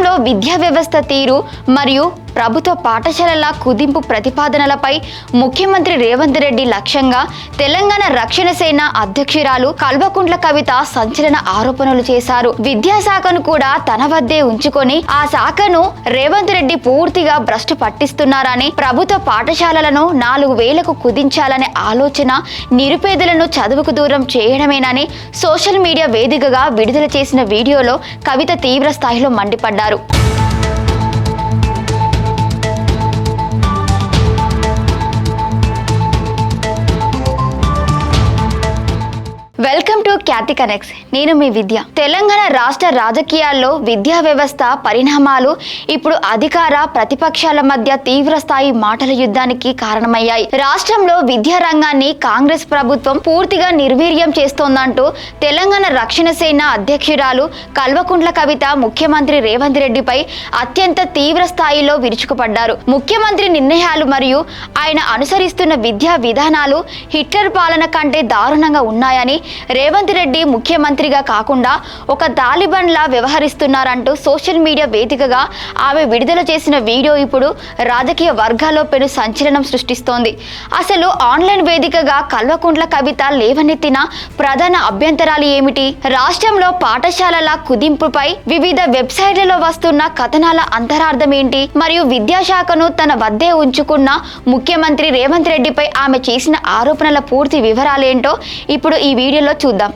రాష్ట్రంలో విద్యా వ్యవస్థ తీరు మరియు ప్రభుత్వ పాఠశాలల కుదింపు ప్రతిపాదనలపై ముఖ్యమంత్రి రేవంత్ రెడ్డి లక్ష్యంగా తెలంగాణ రక్షణ సేన అధ్యక్షురాలు కల్వకుంట్ల కవిత సంచలన ఆరోపణలు చేశారు. విద్యాశాఖను కూడా తన వద్దే ఉంచుకొని ఆ శాఖను రేవంత్ రెడ్డి పూర్తిగా భ్రష్టు పట్టిస్తున్నారని, ప్రభుత్వ పాఠశాలలను 4000కు కుదించాలనే ఆలోచన నిరుపేదలను చదువుకు దూరం చేయడమేనని సోషల్ మీడియా వేదికగా విడుదల చేసిన వీడియోలో కవిత తీవ్ర స్థాయిలో మండిపడ్డారు. Welcome to Khyati connects. నేను మీ విద్య. తెలంగాణ రాష్ట్ర రాజకీయాల్లో విద్యా వ్యవస్థ పరిణామాలు ఇప్పుడు అధికార ప్రతిపక్షాల మధ్య తీవ్ర స్థాయి మాటల యుద్ధానికి కారణమయ్యాయి. రాష్ట్రంలో విద్యా రంగాన్ని కాంగ్రెస్ ప్రభుత్వం పూర్తిగా నిర్వీర్యం చేస్తోందంటూ తెలంగాణ రక్షణ సేన అధ్యక్షురాలు కల్వకుంట్ల కవిత ముఖ్యమంత్రి రేవంత్ రెడ్డిపై అత్యంత తీవ్ర స్థాయిలో విరుచుకుపడ్డారు. ముఖ్యమంత్రి నిర్ణయాలు మరియు ఆయన అనుసరిస్తున్న విద్యా విధానాలు హిట్లర్ పాలన కంటే దారుణంగా ఉన్నాయని, రేవంత్ రెడ్డి ముఖ్యమంత్రిగా కాకుండా ఒక తాలిబాన్లా వ్యవహరిస్తున్నారంటూ సోషల్ మీడియా వేదికగా ఆమె విడుదల చేసిన వీడియో ఇప్పుడు రాజకీయ వర్గాల్లో పెను సంచలనం సృష్టిస్తోంది. అసలు ఆన్లైన్ వేదికగా కల్వకుంట్ల కవిత లేవనెత్తిన ప్రధాన అభ్యంతరాలు ఏమిటి? రాష్ట్రంలో పాఠశాలల కుదింపుపై వివిధ వెబ్సైట్లలో వస్తున్న కథనాల అంతరార్థం ఏంటి? మరియు విద్యాశాఖను తన వద్దే ఉంచుకున్న ముఖ్యమంత్రి రేవంత్ రెడ్డిపై ఆమె చేసిన ఆరోపణల పూర్తి వివరాలేంటో ఇప్పుడు ఈ వీడియోలో చూద్దాం.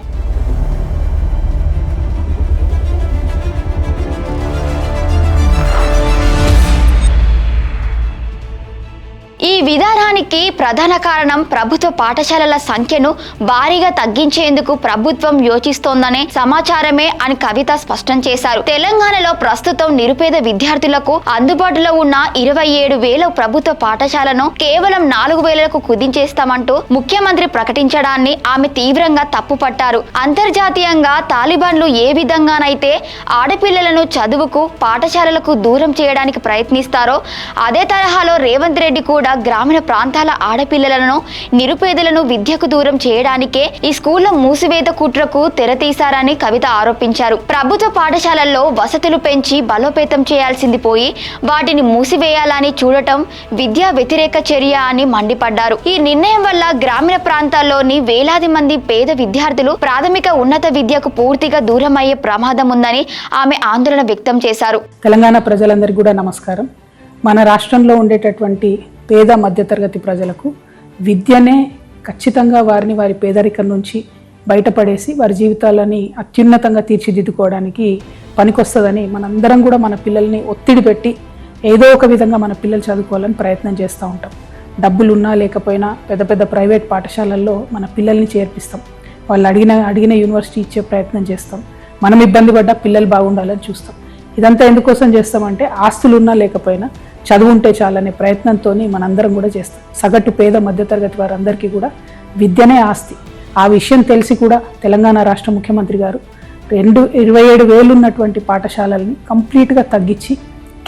ఈ విధానానికి ప్రధాన కారణం ప్రభుత్వ పాఠశాలల సంఖ్యను భారీగా తగ్గించేందుకు ప్రభుత్వం యోచిస్తోందనే సమాచారమే అని కవిత స్పష్టం చేశారు. తెలంగాణలో ప్రస్తుతం నిరుపేద విద్యార్థులకు అందుబాటులో ఉన్న 27,000 ప్రభుత్వ పాఠశాలను కేవలం 4,000కు కుదించేస్తామంటూ ముఖ్యమంత్రి ప్రకటించడాన్ని ఆమె తీవ్రంగా తప్పుపట్టారు. అంతర్జాతీయంగా తాలిబాన్లు ఏ విధంగానైతే ఆడపిల్లలను చదువుకు పాఠశాలలకు దూరం చేయడానికి ప్రయత్నిస్తారో అదే తరహాలో రేవంత్ రెడ్డి కూడా గ్రామీణ ప్రాంతాల ఆడపిల్లలను, నిరుపేదలను విద్యకు దూరం చేయడానికే ఈ స్కూళ్ల మూసివేత కుట్రకు తెరతీశారని కవిత ఆరోపించారు. ప్రభుత్వ పాఠశాలల్లో వసతులు పెంచి బలోపేతం చేయాల్సింది పోయి వాటిని మూసివేయాలని చూడటం విద్యా వ్యతిరేక చర్య అని మండిపడ్డారు. ఈ నిర్ణయం వల్ల గ్రామీణ ప్రాంతాల్లోని వేలాది మంది పేద విద్యార్థులు ప్రాథమిక ఉన్నత విద్యకు పూర్తిగా దూరం అయ్యే ప్రమాదం ఉందని ఆమె ఆందోళన వ్యక్తం చేశారు. తెలంగాణ ప్రజలందరికీ కూడా నమస్కారం. మన రాష్ట్రంలో ఉండేటటువంటి పేద మధ్యతరగతి ప్రజలకు విద్యనే ఖచ్చితంగా వారిని వారి పేదరికం నుంచి బయటపడేసి వారి జీవితాలని అత్యున్నతంగా తీర్చిదిద్దుకోవడానికి పనికొస్తుందని మనందరం కూడా మన పిల్లల్ని ఒత్తిడి పెట్టి ఏదో ఒక విధంగా మన పిల్లలు చదువుకోవాలని ప్రయత్నం చేస్తూ ఉంటాం. డబ్బులున్నా లేకపోయినా పెద్ద పెద్ద ప్రైవేట్ పాఠశాలల్లో మన పిల్లల్ని చేర్పిస్తాం. వాళ్ళు అడిగిన యూనివర్సిటీ ఇచ్చే ప్రయత్నం చేస్తాం. మనం ఇబ్బంది పడ్డా పిల్లలు బాగుండాలని చూస్తాం. ఇదంతా ఎందుకోసం చేస్తామంటే ఆస్తులున్నా లేకపోయినా చదువు ఉంటే చాలనే ప్రయత్నంతో మనందరం కూడా చేస్తాం. సగటు పేద మధ్యతరగతి వారందరికీ కూడా విద్యనే ఆస్తి. ఆ విషయం తెలిసి కూడా తెలంగాణ రాష్ట్ర ముఖ్యమంత్రి గారు 27,000 ఉన్నటువంటి పాఠశాలల్ని కంప్లీట్గా తగ్గించి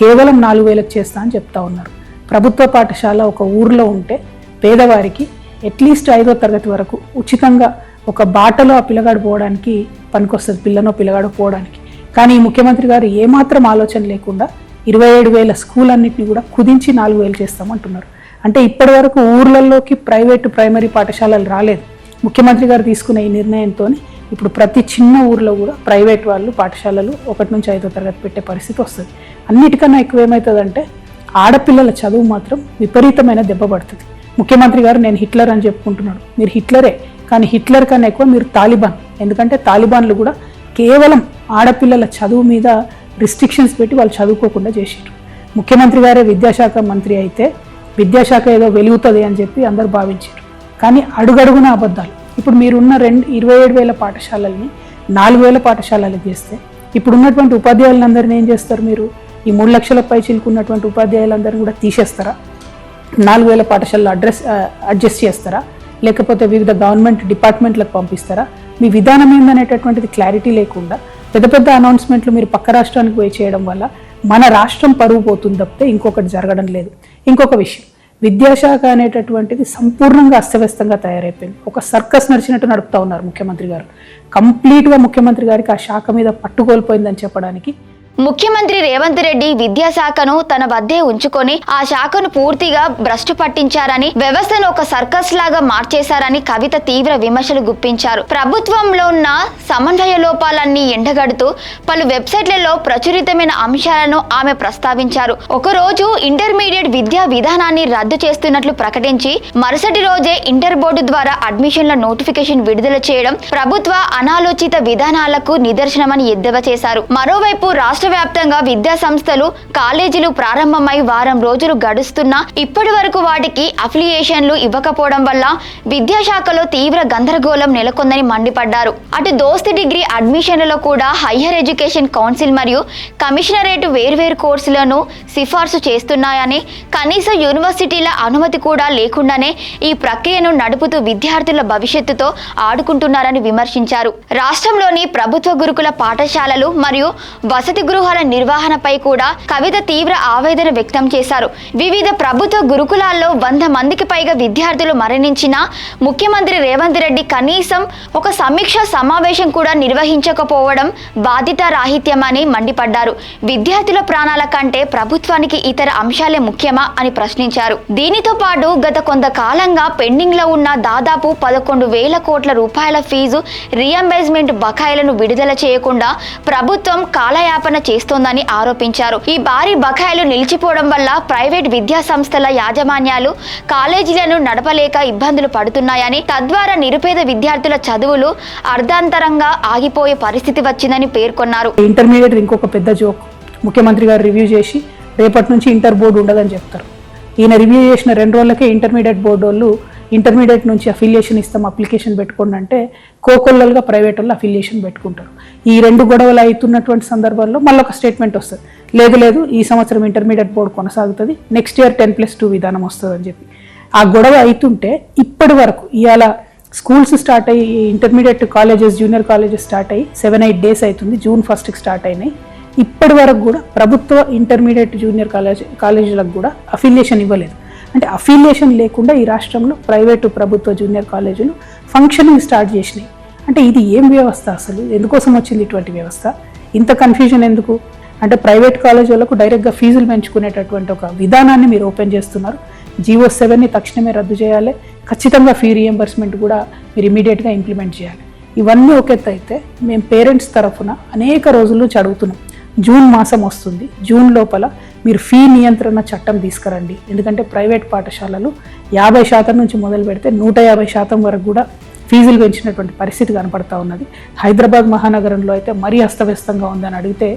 కేవలం 4,000కు చేస్తా అని చెప్తా ఉన్నారు. ప్రభుత్వ పాఠశాల ఒక ఊర్లో ఉంటే పేదవారికి అట్లీస్ట్ 5వ తరగతి వరకు ఉచితంగా ఒక బాటలో ఆ పిల్లగాడు పోవడానికి పనికొస్తుంది, పిల్లనో పిల్లగాడు పోవడానికి. కానీ ఈ ముఖ్యమంత్రి గారు ఏమాత్రం ఆలోచన లేకుండా 27,000 స్కూల్ అన్నింటినీ కూడా కుదించి 4,000 చేస్తామంటున్నారు. అంటే ఇప్పటి వరకు ఊర్లలోకి ప్రైవేటు ప్రైమరీ పాఠశాలలు రాలేదు. ముఖ్యమంత్రి గారు తీసుకున్న ఈ నిర్ణయంతో ఇప్పుడు ప్రతి చిన్న ఊర్లో కూడా ప్రైవేట్ వాళ్ళు పాఠశాలలు 1 నుంచి 5వ తరగతి పెట్టే పరిస్థితి వస్తుంది. అన్నిటికన్నా ఎక్కువ ఏమవుతుందంటే ఆడపిల్లల చదువు మాత్రం విపరీతమైన దెబ్బ పడుతుంది. ముఖ్యమంత్రి గారు నేను హిట్లర్ అని చెప్పుకుంటున్నాడు. మీరు హిట్లరే, కానీ హిట్లర్ కన్నా ఎక్కువ మీరు తాలిబాన్. ఎందుకంటే తాలిబాన్లు కూడా కేవలం ఆడపిల్లల చదువు మీద రిస్ట్రిక్షన్స్ పెట్టి వాళ్ళు చదువుకోకుండా చేసారు. ముఖ్యమంత్రి గారే విద్యాశాఖ మంత్రి అయితే విద్యాశాఖ ఏదో వెలుగుతుంది అని చెప్పి అందరు భావించారు. కానీ అడుగడుగున అబద్ధాలు. ఇప్పుడు మీరున్న 27,000 పాఠశాలల్ని 4,000 పాఠశాలలకు చేస్తే ఇప్పుడు ఉన్నటువంటి ఉపాధ్యాయులందరినీ ఏం చేస్తారు? మీరు ఈ 3 లక్షల పై చిలుకున్నటువంటి ఉపాధ్యాయులందరినీ కూడా తీసేస్తారా? 4,000 పాఠశాలలో అడ్జస్ట్ చేస్తారా? లేకపోతే వివిధ గవర్నమెంట్ డిపార్ట్మెంట్లకు పంపిస్తారా? మీ విధానం ఏందనేటటువంటిది క్లారిటీ లేకుండా పెద్ద పెద్ద అనౌన్స్మెంట్లు మీరు పక్క రాష్ట్రానికి పోయి చేయడం వల్ల మన రాష్ట్రం పరువు పోతుంది తప్పితే ఇంకొకటి జరగడం లేదు. ఇంకొక విషయం, విద్యాశాఖ అనేటటువంటిది సంపూర్ణంగా అస్తవ్యస్తంగా తయారైపోయింది. ఒక సర్కస్ నడిచినట్టు నడుపుతా ఉన్నారు ముఖ్యమంత్రి గారు. కంప్లీట్గా ముఖ్యమంత్రి గారికి ఆ శాఖ మీద పట్టుకోల్పోయిందని చెప్పడానికి ముఖ్యమంత్రి రేవంత్ రెడ్డి విద్యాశాఖను తన వద్దే ఉంచుకొని ఆ శాఖను పూర్తిగా భ్రష్టు పట్టించారని, వ్యవస్థను ఒక సర్కస్ లాగా మార్చేశారని కవిత తీవ్ర విమర్శలు గుప్పించారు. ప్రభుత్వంలో ఉన్న సమన్వయ లోపాలన్నీ ఎండగడుతూ పలు వెబ్సైట్లలో ప్రచురితమైన అంశాలను ఆమె ప్రస్తావించారు. ఒకరోజు ఇంటర్మీడియట్ విద్యా విధానాన్ని రద్దు చేస్తున్నట్లు ప్రకటించి మరుసటి రోజే ఇంటర్ బోర్డు ద్వారా అడ్మిషన్ల నోటిఫికేషన్ విడుదల చేయడం ప్రభుత్వ అనాలోచిత విధానాలకు నిదర్శనమని ఎద్దేవా చేశారు. మరోవైపు రాష్ట్ర వ్యాప్తంగా విద్యా సంస్థలు, కాలేజీలు ప్రారంభమై వారం రోజులు గడుస్తున్నా ఇప్పటి వరకు వాటికి అఫిలియేషన్లు ఇవ్వకపోవడం వల్ల విద్యాశాఖలో తీవ్ర గందరగోళం నెలకొందని మండిపడ్డారు. అటు దోస్త్ డిగ్రీ అడ్మిషన్లలో కూడా హయ్యర్ ఎడ్యుకేషన్ కౌన్సిల్ మరియు కమిషనరేట్ వేర్వేరు కోర్సులను సిఫార్సు చేస్తున్నాయని, కనీస యూనివర్సిటీల అనుమతి కూడా లేకుండానే ఈ ప్రక్రియను నడుపుతూ విద్యార్థుల భవిష్యత్తుతో ఆడుకుంటున్నారని విమర్శించారు. రాష్ట్రంలోని ప్రభుత్వ గురుకుల పాఠశాలలు మరియు వసతి గృహాల నిర్వహణపై కూడా కవిత తీవ్ర ఆవేదన వ్యక్తం చేశారు. వివిధ ప్రభుత్వ గురుకులాల్లో 100 మందికి పైగా విద్యార్థులు మరణించినా ముఖ్యమంత్రి రేవంత్ రెడ్డి కనీసం ఒక సమీక్ష సమావేశం కూడా నిర్వహించకపోవడం బాధ్యతారాహిత్యమని మండిపడ్డారు. విద్యార్థుల ప్రాణాల కంటే ప్రభుత్వానికి ఇతర అంశాలే ముఖ్యమా అని ప్రశ్నించారు. దీనితో పాటు గత కొంతకాలంగా పెండింగ్ లో ఉన్న దాదాపు 11,000 కోట్ల రూపాయల ఫీజు రీఎంబర్స్మెంట్ బకాయిలను విడుదల చేయకుండా ప్రభుత్వం కాలయాపన చేస్తోందని ఆరోపించారు. ఈ భారీ బకాయిలు నిలిచిపోవడం వల్ల ప్రైవేట్ విద్యా సంస్థల యాజమాన్యాలు కాలేజీలను నడపలేక ఇబ్బందులు పడుతున్నాయని, తద్వారా నిరుపేద విద్యార్థుల చదువులు అర్ధాంతరంగా ఆగిపోయే పరిస్థితి వచ్చిందని పేర్కొన్నారు. ఇంటర్మీడియట్ ఇంకొక పెద్ద జోక్. ముఖ్యమంత్రి గారు రివ్యూ చేసి రేపటి నుంచి ఇంటర్ బోర్డు ఉండదని చెప్తారు. ఈయన రివ్యూ చేసిన 2 రోజులకే ఇంటర్మీడియట్ బోర్డు వాళ్ళు ఇంటర్మీడియట్ నుంచి అఫిలియేషన్ ఇస్తాం, అప్లికేషన్ పెట్టుకోండి అంటే కోకొల్లలుగా ప్రైవేట్ వాళ్ళు అఫిలియేషన్ పెట్టుకుంటారు. ఈ 2 గొడవలు అవుతున్నటువంటి సందర్భంలో మళ్ళీ ఒక స్టేట్మెంట్ వస్తుంది, లేదు ఈ సంవత్సరం ఇంటర్మీడియట్ బోర్డు కొనసాగుతుంది, నెక్స్ట్ ఇయర్ 10+2 విధానం వస్తుంది అని చెప్పి. ఆ గొడవ అవుతుంటే ఇప్పటి వరకు ఇవాళ స్కూల్స్ స్టార్ట్ అయ్యి intermediate colleges, junior colleges start అయ్యి 7-8 డేస్ అవుతుంది. June 1st స్టార్ట్ అయినాయి. ఇప్పటి వరకు కూడా ప్రభుత్వ ఇంటర్మీడియట్ జూనియర్ కాలేజీలకు కూడా అఫిలియేషన్ ఇవ్వలేదు. అంటే అఫిలియేషన్ లేకుండా ఈ రాష్ట్రంలో ప్రైవేటు ప్రభుత్వ జూనియర్ కాలేజీలు ఫంక్షనింగ్ స్టార్ట్ చేసినాయి. అంటే ఇది ఏం వ్యవస్థ అసలు? ఎందుకోసం వచ్చింది ఇటువంటి వ్యవస్థ? ఇంత కన్ఫ్యూజన్ ఎందుకు? అంటే ప్రైవేట్ కాలేజీలకు డైరెక్ట్గా ఫీజులు పెంచుకునేటటువంటి ఒక విధానాన్ని మీరు ఓపెన్ చేస్తున్నారు. జీవో 7ని తక్షణమే రద్దు చేయాలి. ఖచ్చితంగా ఫీ రీఎంబర్స్మెంట్ కూడా మీరు ఇమీడియట్గా ఇంప్లిమెంట్ చేయాలి. ఇవన్నీ ఒక ఎత్తు అయితే మేము పేరెంట్స్ తరఫున అనేక రోజుల నుంచి అడుగుతున్నాం. జూన్ మాసం వస్తుంది, జూన్ లోపల మీరు ఫీ నియంత్రణ చట్టం తీసుకురండి. ఎందుకంటే ప్రైవేట్ పాఠశాలలు 50% నుంచి మొదలు పెడితే 150% వరకు కూడా ఫీజులు పెంచినటువంటి పరిస్థితి కనపడతా ఉన్నది. హైదరాబాద్ మహానగరంలో అయితే మరీ అస్తవ్యస్తంగా ఉందని అడిగితే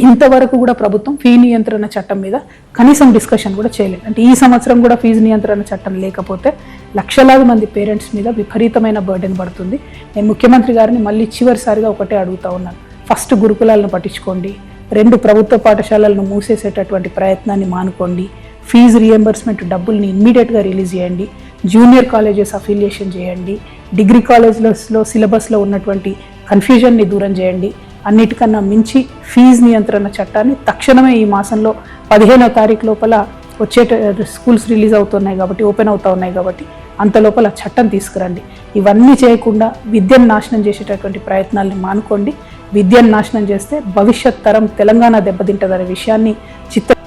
ఇంతవరకు కూడా ప్రభుత్వం ఫీ నియంత్రణ చట్టం మీద కనీసం డిస్కషన్ కూడా చేయలేదు. అంటే ఈ సంవత్సరం కూడా ఫీజు నియంత్రణ చట్టం లేకపోతే లక్షలాది మంది పేరెంట్స్ మీద విపరీతమైన బర్డెన్ పడుతుంది. నేను ముఖ్యమంత్రి గారిని మళ్ళీ చివరిసారిగా ఒకటే అడుగుతా ఉన్నాను, ఫస్ట్ గురుకులాలను పట్టించుకోండి, 2 ప్రభుత్వ పాఠశాలలను మూసేసేటటువంటి ప్రయత్నాన్ని మానుకోండి, ఫీజు రీఎంబర్స్మెంట్ డబ్బుల్ని ఇమ్మీడియట్గా రిలీజ్ చేయండి, జూనియర్ కాలేజెస్ అఫిలియేషన్ చేయండి, డిగ్రీ కాలేజ్లో సిలబస్లో ఉన్నటువంటి కన్ఫ్యూజన్ని దూరం చేయండి. అన్నిటికన్నా మించి ఫీజు నియంత్రణ చట్టాన్ని తక్షణమే ఈ మాసంలో 15వ తారీఖు లోపల వచ్చే స్కూల్స్ రిలీజ్ అవుతున్నాయి కాబట్టి, ఓపెన్ అవుతూ ఉన్నాయి కాబట్టి అంత లోపల చట్టం తీసుకురండి. ఇవన్నీ చేయకుండా విద్యను నాశనం చేసేటటువంటి ప్రయత్నాల్ని మానుకోండి. విద్యను నాశనం చేస్తే భవిష్యత్ తరం తెలంగాణ దెబ్బతింటదనే విషయాన్ని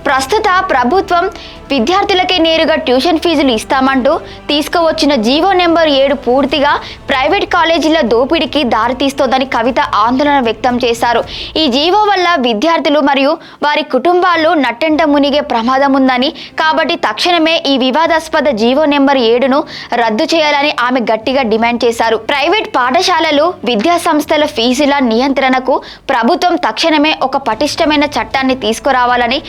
ప్రస్తుత ప్రభుత్వం విద్యార్థులకే నేరుగా ట్యూషన్ ఫీజులు ఇస్తామంటూ తీసుకువచ్చిన జీవో నెంబర్ 7 పూర్తిగా ప్రైవేట్ కాలేజీల దోపిడీకి దారితీస్తోందని కవిత ఆందోళన వ్యక్తం చేశారు. ఈ జీవో వల్ల విద్యార్థులు మరియు వారి కుటుంబాలు నట్టెంట మునిగే ప్రమాదం ఉందని, కాబట్టి తక్షణమే ఈ వివాదాస్పద జీవో నెంబర్ 7ను రద్దు చేయాలని ఆమె గట్టిగా డిమాండ్ చేశారు. ప్రైవేట్ పాఠశాలలు, విద్యా సంస్థల ఫీజుల నియంత్రణకు ప్రభుత్వం తక్షణమే ఒక పటిష్టమైన చట్టాన్ని తీసుకురావాలని,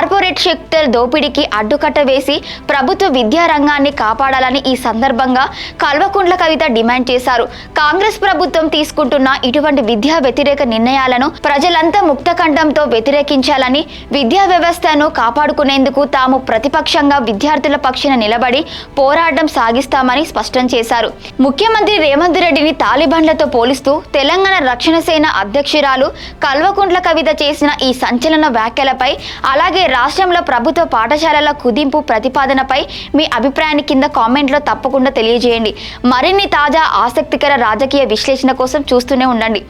కార్పొరేట్ సెక్టర్ దోపిడీకి అడ్డుకట్ట వేసి ప్రభుత్వ విద్యా రంగాన్ని కాపాడాలని ఈ సందర్భంగా కల్వకుంట్ల కవిత డిమాండ్ చేశారు. కాంగ్రెస్ ప్రభుత్వం తీసుకుంటున్న ఇటువంటి విద్యా వ్యతిరేక నిర్ణయాలను ప్రజలంతా ముక్తకంఠంతో వ్యతిరేకించాలని, విద్యా వ్యవస్థను కాపాడుకునేందుకు తాము ప్రతిపక్షంగా విద్యార్థుల పక్షాన నిలబడి పోరాటం సాగిస్తామని స్పష్టం చేశారు. ముఖ్యమంత్రి రేవంత్ రెడ్డిని తాలిబాన్లతో పోలిస్తూ తెలంగాణ రక్షణ సేన అధ్యక్షురాలు కల్వకుంట్ల కవిత చేసిన ఈ సంచలన వ్యాఖ్యలపై, అలాగే రాష్ట్రంలో ప్రభుత్వ పాఠశాలల కుదింపు ప్రతిపాదనపై మీ అభిప్రాయాన్ని కింద కామెంట్లో తప్పకుండా తెలియజేయండి. మరిన్ని తాజా ఆసక్తికర రాజకీయ విశ్లేషణ కోసం చూస్తూనే ఉండండి.